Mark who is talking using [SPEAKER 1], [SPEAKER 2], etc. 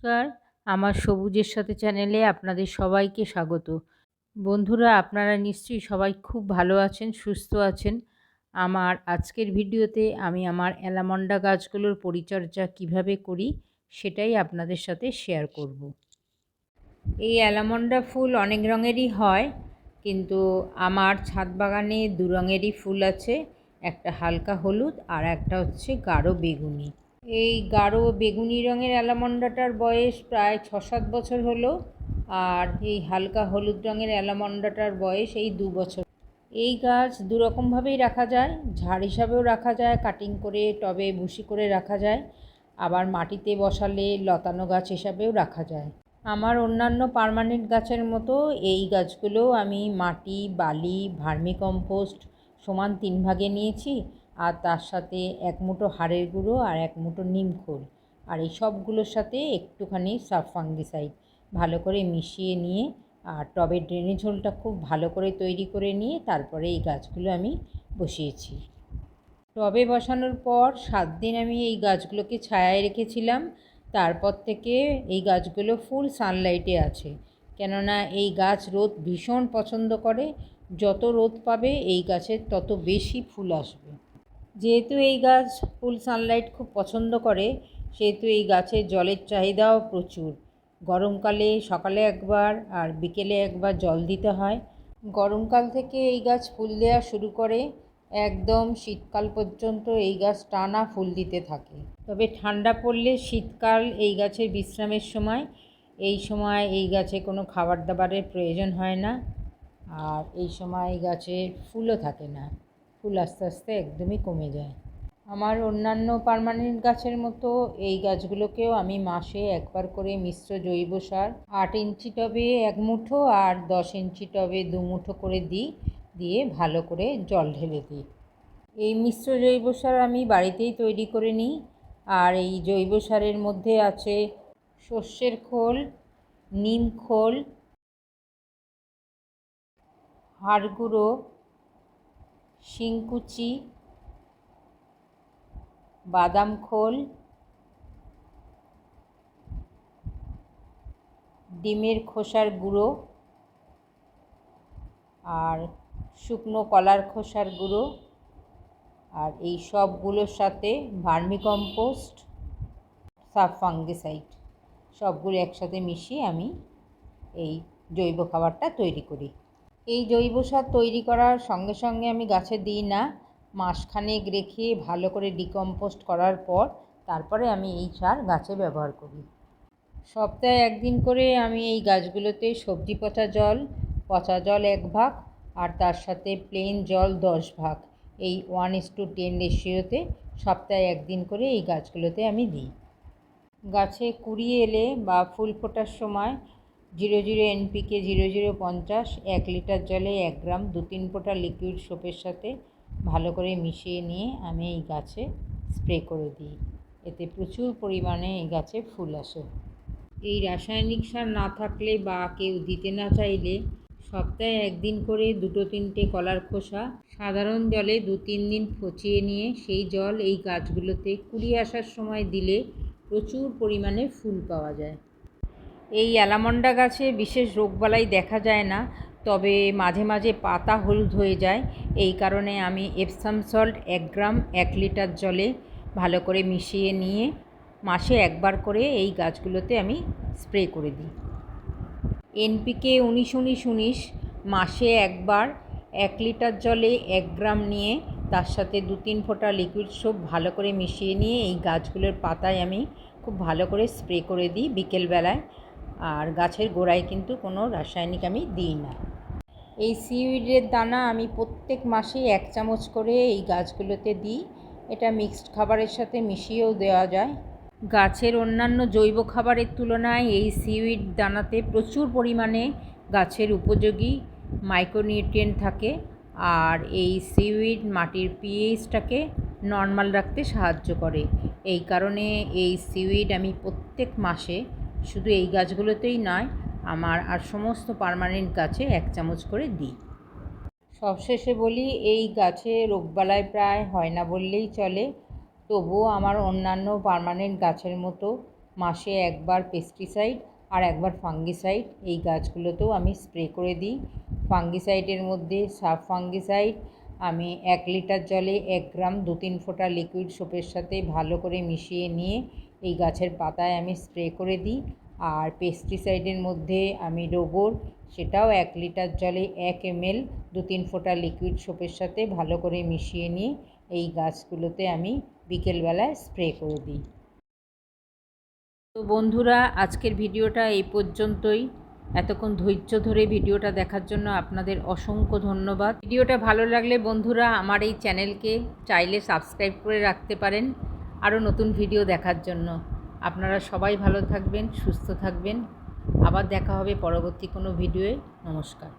[SPEAKER 1] নমস্কার, আমার সবুজের সাথে চ্যানেলে আপনাদের সবাইকে স্বাগত। বন্ধুরা, আপনারা নিশ্চয়ই সবাই খুব ভালো আছেন, সুস্থ আছেন। আমার আজকের ভিডিওতে আমি আমার অ্যালামন্ডা গাছগুলোর পরিচর্যা কিভাবে করি সেটাই আপনাদের সাথে শেয়ার করব। এই অ্যালামন্ডা ফুল অনেক রঙেরই হয়, কিন্তু আমার ছাদ বাগানে দু রঙেরই ফুল আছে। একটা হালকা হলুদ আর একটা হচ্ছে গাঢ় বেগুনি। এই গাঢ় বেগুনি রঙের অ্যালামন্ডাটার বয়স প্রায় ৬-৭ বছর হলো, আর এই হালকা হলুদ রঙের অ্যালামন্ডাটার বয়স এই ২ বছর। এই গাছ দুরকমভাবেই রাখা যায়, ঝাড় হিসাবেও রাখা যায়, কাটিং করে টবে ভুসি করে রাখা যায়, আবার মাটিতে বসালে লতানো গাছ হিসাবেও রাখা যায়। আমার অন্যান্য পার্মানেন্ট গাছের মতো এই গাছগুলো আমি মাটি, বালি, ভার্মিকম্পোস্ট সমান ৩ ভাগে নিয়েছি, আর তার সাথে ১ মুঠো হাড়ের গুঁড়ো আর ১ মুঠো নিমখোল, আর এই সবগুলোর সাথে একটুখানি ফাঙ্গিসাইড ভালো করে মিশিয়ে নিয়ে, আর টবের ড্রেনেজ হোলটা খুব ভালো করে তৈরি করে নিয়ে তারপরে এই গাছগুলো আমি বসিয়েছি। টবে বসানোর পর ৭ দিন আমি এই গাছগুলোকে ছায়ায় রেখেছিলাম। তারপর থেকে এই গাছগুলো ফুল সানলাইটে আছে, কেননা এই গাছ রোদ ভীষণ পছন্দ করে। যত রোদ পাবে এই গাছের তত বেশি ফুল আসবে। যেহেতু এই গাছ ফুল সানলাইট খুব পছন্দ করে, সেহেতু এই গাছের জলের চাহিদাও প্রচুর। গরমকালে সকালে একবার আর বিকেলে একবার জল দিতে হয়। গরমকাল থেকে এই গাছ ফুল দেওয়া শুরু করে, একদম শীতকাল পর্যন্ত এই গাছ টানা ফুল দিতে থাকে। তবে ঠান্ডা পড়লে শীতকাল এই গাছের বিশ্রামের সময়, এই সময় এই গাছে কোনো খাবার দাবারের প্রয়োজন হয় না, আর এই সময় এই গাছের ফুলও থাকে না, ফুল আস্তে আস্তে একদমই কমে যায়। আমার অন্যান্য পার্মানেন্ট গাছের মতো এই গাছগুলোকেও আমি মাসে একবার করে মিশ্র জৈব সার ৮ ইঞ্চি টবে ১ মুঠো আর ১০ ইঞ্চি টবে ২ মুঠো করে দিয়ে ভালো করে জল ঢেলে দিই। এই মিশ্র জৈব সার আমি বাড়িতেই তৈরি করে নিই, আর এই জৈব সারের মধ্যে আছে সর্ষের খোল, নিম খোল, হাড় গুঁড়ো, শিংকুচি, বাদাম খোল, ডিমের খোসার গুঁড়ো, আর শুকনো কলার খোসার গুঁড়ো, আর এই সবগুলোর সাথে ভার্মিকম্পোস্ট, ফাঙ্গিসাইড সবগুলো একসাথে মিশিয়ে আমি এই জৈব খাবারটা তৈরি করি। এই জৈব সার তৈরি করার সঙ্গে সঙ্গে আমি গাছে দিই না, মাসখানেক রেখে ভালো করে ডিকম্পোস্ট করার পর তারপরে আমি এই সার গাছে ব্যবহার করি। সপ্তাহে ১ দিন করে আমি এই গাছগুলোতে সবজি পচা জল ১ ভাগ, আর তার সাথে প্লেন জল ১০ ভাগ, এই 1:10 রেশিওতে সপ্তাহে ১ দিন করে এই গাছগুলোতে আমি দিই। গাছে কুড়ি এলে বা ফুল ফোটার সময় 00 NPK 0050 ১ লিটার জলে ১ গ্রাম ২-৩ ফোঁটা লিকুইড সোপের সাথে ভালো করে মিশিয়ে নিয়ে আমি এই গাছে স্প্রে করে দিই। এতে প্রচুর পরিমাণে এই গাছে ফুল আসে। এই রাসায়নিক সার না থাকলে বা কেউ দিতে না চাইলে সপ্তাহে ১ দিন করে ২-৩টে কলার খোসা সাধারণ জলে ২-৩ দিন পচিয়ে নিয়ে সেই জল এই গাছগুলোতে কুড়ি আসার সময় দিলে প্রচুর পরিমাণে ফুল পাওয়া যায়। এই অ্যালামন্ডা গাছে বিশেষ রোগবালাই দেখা যায় না, তবে মাঝে মাঝে পাতা হলুদ হয়ে যায়। এই কারণে আমি এপসাম সল্ট ১ গ্রাম ১ লিটার জলে ভালো করে মিশিয়ে নিয়ে মাসে একবার করে এই গাছগুলোতে আমি স্প্রে করে দিই। NPK ১৯-১৯-১৯ মাসে একবার ১ লিটার জলে ১ গ্রাম নিয়ে তার সাথে ২-৩ ফোঁটা লিকুইড সোপ ভালো করে মিশিয়ে নিয়ে এই গাছগুলোর পাতায় আমি খুব ভালো করে স্প্রে করে দিই বিকেলবেলায়, আর গাছের গোড়ায় কিন্তু কোনো রাসায়নিক আমি দিই না। এই সিউইডের দানা আমি প্রত্যেক মাসেই ১ চামচ করে এই গাছগুলোতে দিই। এটা মিক্সড খাবারের সাথে মিশিয়েও দেওয়া যায়। গাছের অন্যান্য জৈব খাবারের তুলনায় এই সিউইড দানাতে প্রচুর পরিমাণে গাছের উপযোগী মাইক্রোনিউট্রিয়েন্ট থাকে, আর এই সিউইড মাটির পিএইচটাকে নর্মাল রাখতে সাহায্য করে। এই কারণে এই সিউইড আমি প্রত্যেক মাসে শুধু এই গাছগুলোতেই নয়, আমার আর সমস্ত পার্মানেন্ট গাছে ১ চামচ করে দিই। সবশেষে বলি, এই গাছে রোগবালাই প্রায় হয় না বললেই চলে, তবুও আমার অন্যান্য পার্মানেন্ট গাছের মতো মাসে একবার পেস্টিসাইড আর একবার ফাঙ্গিসাইড এই গাছগুলোতেও আমি স্প্রে করে দিই। ফাঙ্গিসাইডের মধ্যে সাব ফাঙ্গিসাইড আমি 1 লিটার জলে 1 গ্রাম 2-3 ফোঁটা লিকুইড সোপের সাথে ভালো করে মিশিয়ে নিয়ে এই গাছের পাতায় আমি স্প্রে করে দিই। আর পেস্টিসাইডের মধ্যে আমি রোগর, সেটাও 1 লিটার জলে 1 ml 2-3 ফোঁটা লিকুইড সোপের সাথে ভালো করে মিশিয়ে নিয়ে এই গাছগুলোতে আমি বিকেলবেলায় স্প্রে করে দিই। তো বন্ধুরা, আজকের ভিডিওটা এই পর্যন্তই। এতক্ষণ ধৈর্য ধরে ভিডিওটা দেখার জন্য আপনাদের অসংখ্য ধন্যবাদ। ভিডিওটা ভালো লাগলে বন্ধুরা আমার এই চ্যানেলকে চাইলে সাবস্ক্রাইব করে রাখতে পারেন আরও নতুন ভিডিও দেখার জন্য। আপনারা সবাই ভালো থাকবেন, সুস্থ থাকবেন। আবার দেখা হবে পরবর্তী কোনো ভিডিওয়ে। নমস্কার।